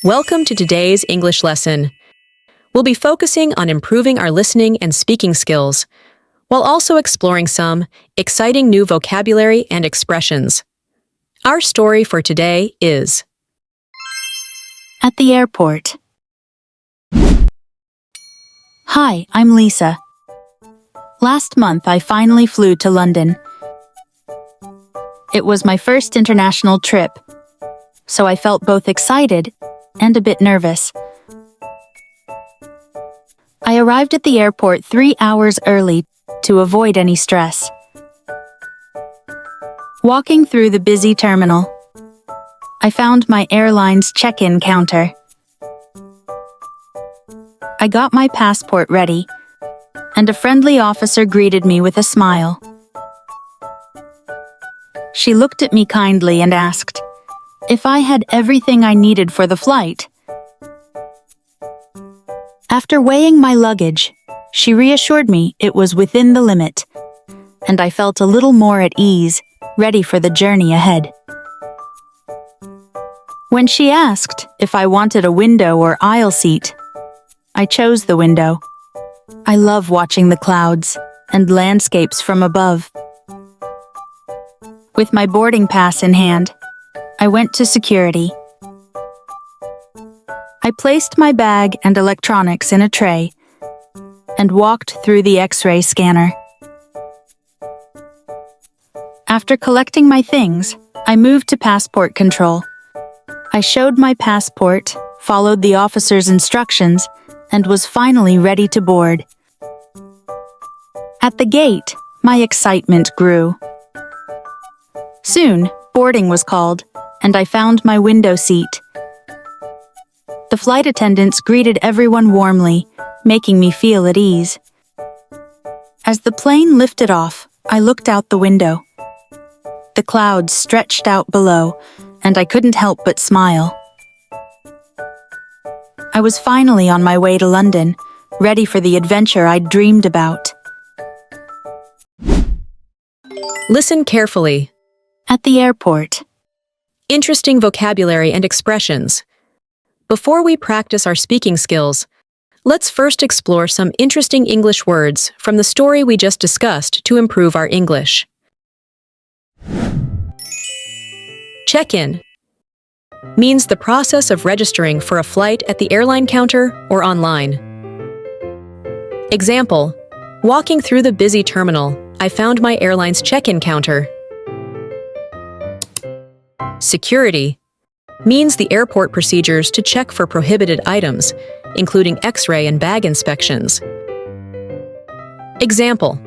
Welcome to today's English lesson. We'll be focusing on improving our listening and speaking skills, while also exploring some exciting new vocabulary and expressions. Our story for today is At the airport. Hi, I'm Lisa. Last month I finally flew to London. It was my first international trip, so I felt both excited and a bit nervous. I arrived at the airport 3 hours early to avoid any stress. Walking through the busy terminal, I found my airline's check-in counter. I got my passport ready, and a friendly officer greeted me with a smile. She looked at me kindly and asked if I had everything I needed for the flight. After weighing my luggage, she reassured me it was within the limit, and I felt a little more at ease, ready for the journey ahead. When she asked if I wanted a window or aisle seat, I chose the window. I love watching the clouds and landscapes from above. With my boarding pass in hand, I went to security. I placed my bag and electronics in a tray and walked through the X-ray scanner. After collecting my things, I moved to passport control. I showed my passport, followed the officer's instructions, and was finally ready to board. At the gate, my excitement grew. Soon, boarding was called, and I found my window seat. The flight attendants greeted everyone warmly, making me feel at ease. As the plane lifted off, I looked out the window. The clouds stretched out below, and I couldn't help but smile. I was finally on my way to London, ready for the adventure I'd dreamed about. Listen carefully. At the airport. Interesting vocabulary and expressions. Before we practice our speaking skills, let's first explore some interesting English words from the story we just discussed to improve our English. Check-in means the process of registering for a flight at the airline counter or online. Example: walking through the busy terminal, I found my airline's check-in counter. Security means the airport procedures to check for prohibited items, including X-ray and bag inspections. Example: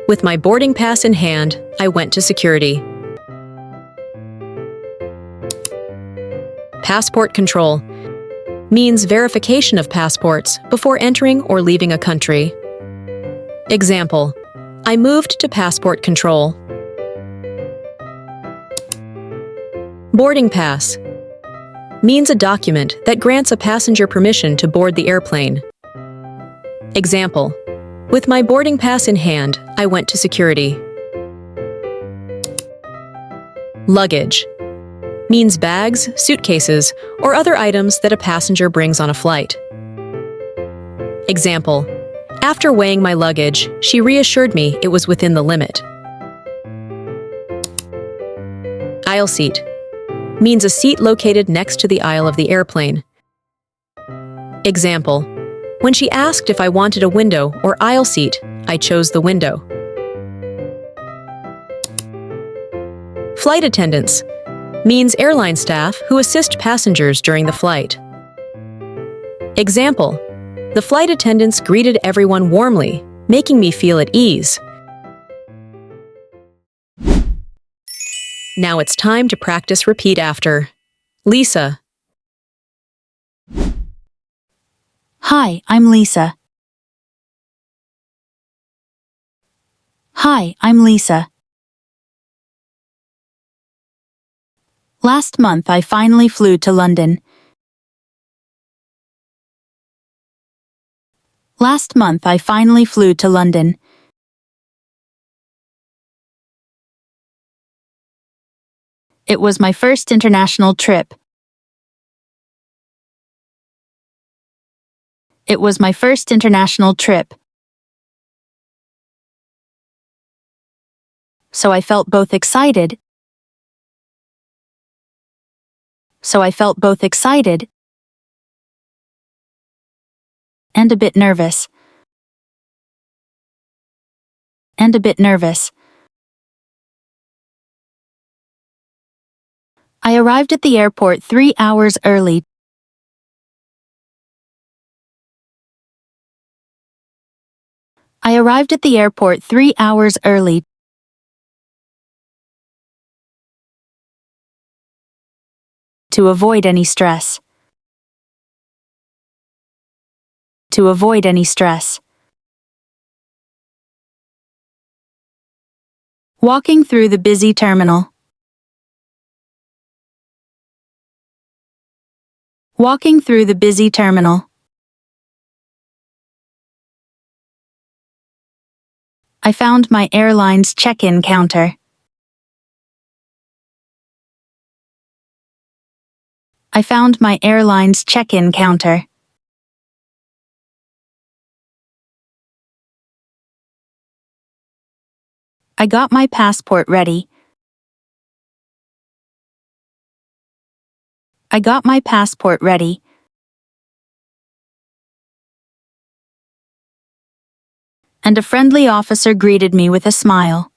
with my boarding pass in hand, I went to security. Passport control means verification of passports before entering or leaving a country. Example: I moved to passport control. Boarding pass means a document that grants a passenger permission to board the airplane. Example: with my boarding pass in hand, I went to security. Luggage means bags, suitcases, or other items that a passenger brings on a flight. Example: after weighing my luggage, she reassured me it was within the limit. Aisle seat means a seat located next to the aisle of the airplane. Example: when she asked if I wanted a window or aisle seat, I chose the window. Flight attendants means airline staff who assist passengers during the flight. Example: the flight attendants greeted everyone warmly, making me feel at ease. Now it's time to practice repeat after. Lisa. Hi, I'm Lisa. Hi, I'm Lisa. Last month I finally flew to London. Last month I finally flew to London. It was my first international trip. It was my first international trip, so I felt both excited and a bit nervous. I arrived at the airport 3 hours early to avoid any stress. Walking through the busy terminal. I found my airline's check-in counter. I got my passport ready. And a friendly officer greeted me with a smile.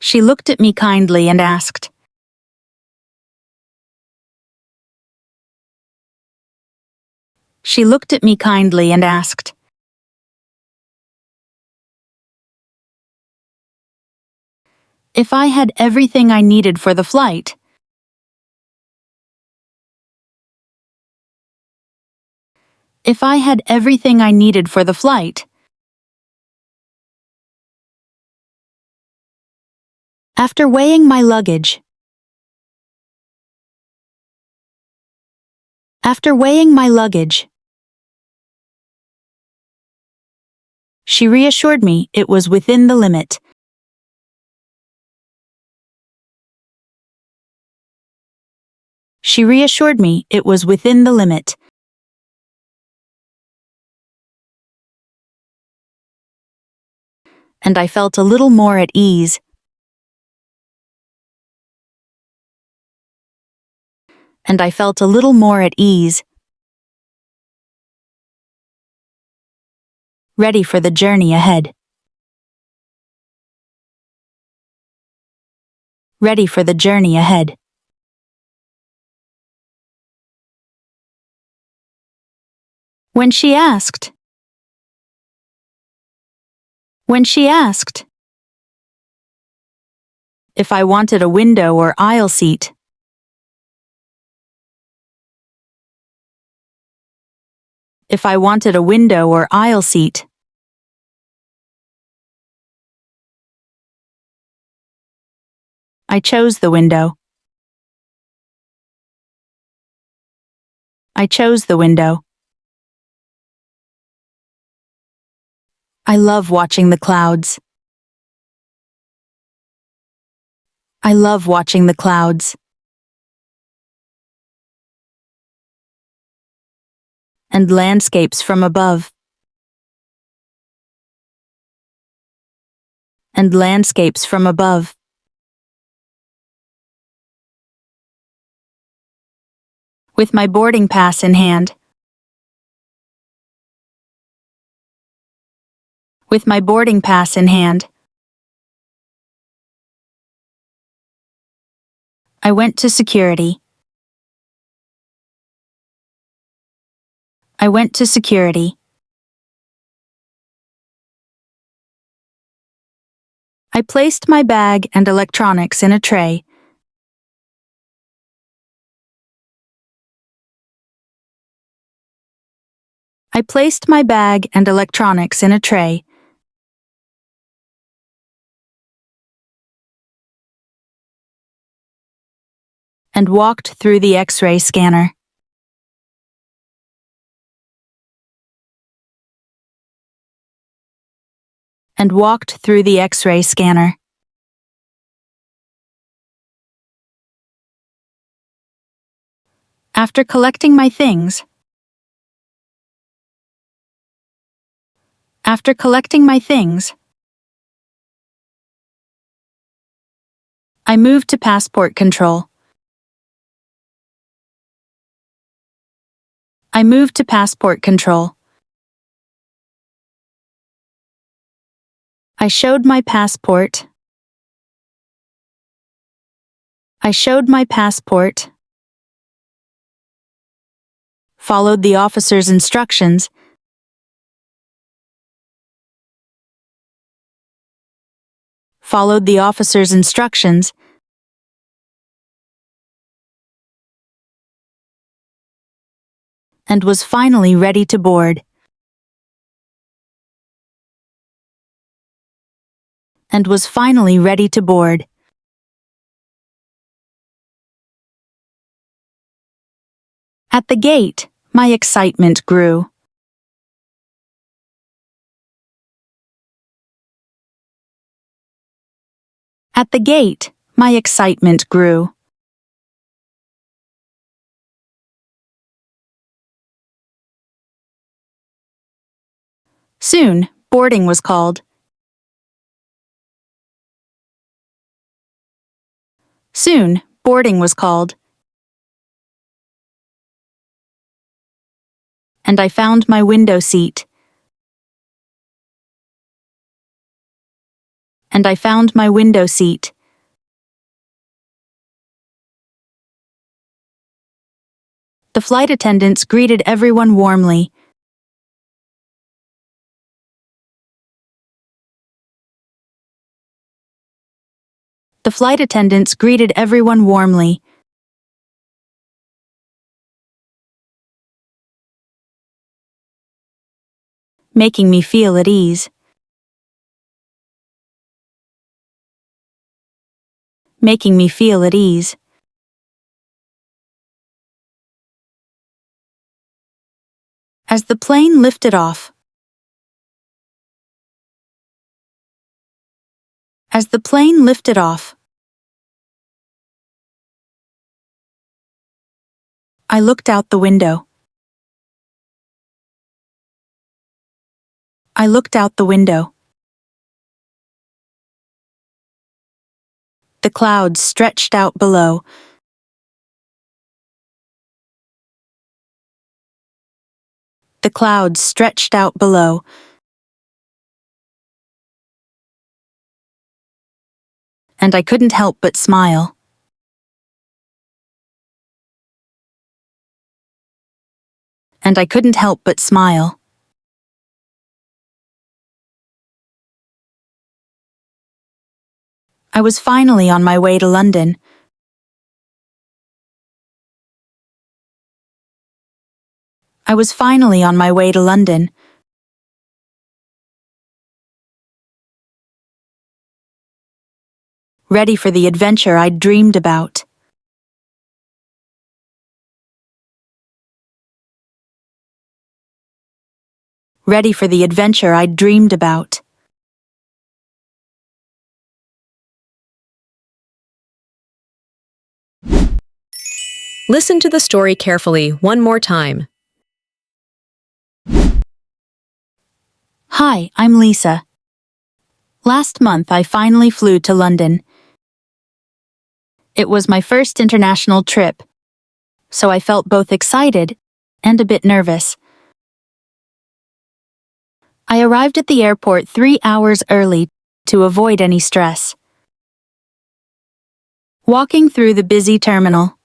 She looked at me kindly and asked, if I had everything I needed for the flight. After weighing my luggage. She reassured me it was within the limit. And I felt a little more at ease. Ready for the journey ahead. When she asked if I wanted a window or aisle seat. I chose the window. I love watching the clouds. And landscapes from above. With my boarding pass in hand. I went to security. I placed my bag and electronics in a tray. And walked through the X-ray scanner. and walked through the X-ray scanner. After collecting my things, I moved to passport control. I showed my passport. Followed the officer's instructions. And was finally ready to board. At the gate, my excitement grew. Soon, boarding was called. And I found my window seat. The flight attendants greeted everyone warmly. Making me feel at ease. As the plane lifted off, I looked out the window. The clouds stretched out below. And I couldn't help but smile. I was finally on my way to London. Ready for the adventure I'd dreamed about. Listen to the story carefully one more time. Hi, I'm Lisa. Last month I finally flew to London. It was my first international trip, so I felt both excited and a bit nervous. I arrived at the airport 3 hours early to avoid any stress. Walking through the busy terminal,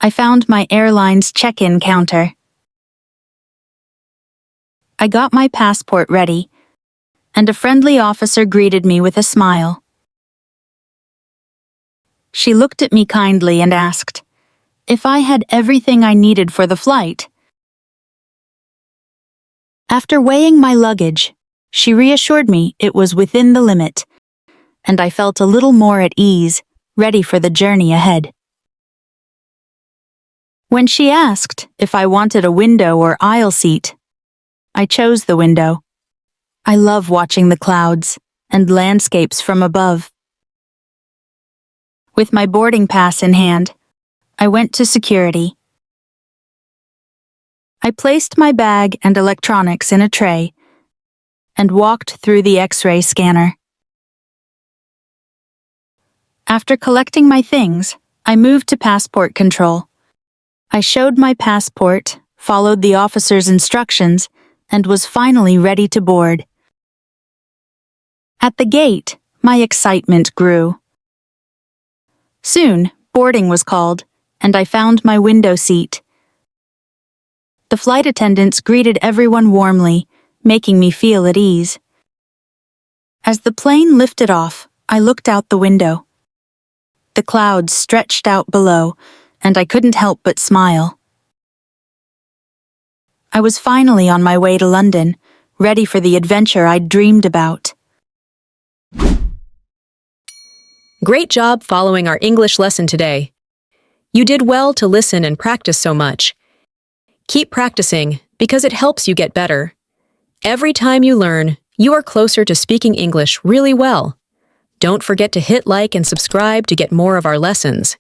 I found my airline's check-in counter. I got my passport ready, and a friendly officer greeted me with a smile. She looked at me kindly and asked if I had everything I needed for the flight. After weighing my luggage, she reassured me it was within the limit, and I felt a little more at ease, ready for the journey ahead. When she asked if I wanted a window or aisle seat, I chose the window. I love watching the clouds and landscapes from above. With my boarding pass in hand, I went to security. I placed my bag and electronics in a tray and walked through the X-ray scanner. After collecting my things, I moved to passport control. I showed my passport, followed the officer's instructions, and was finally ready to board. At the gate, my excitement grew. Soon, boarding was called, and I found my window seat. The flight attendants greeted everyone warmly, making me feel at ease. As the plane lifted off, I looked out the window. The clouds stretched out below, and I couldn't help but smile. I was finally on my way to London, ready for the adventure I'd dreamed about. Great job following our English lesson today. You did well to listen and practice so much. Keep practicing because it helps you get better. Every time you learn, you are closer to speaking English really well. Don't forget to hit like and subscribe to get more of our lessons.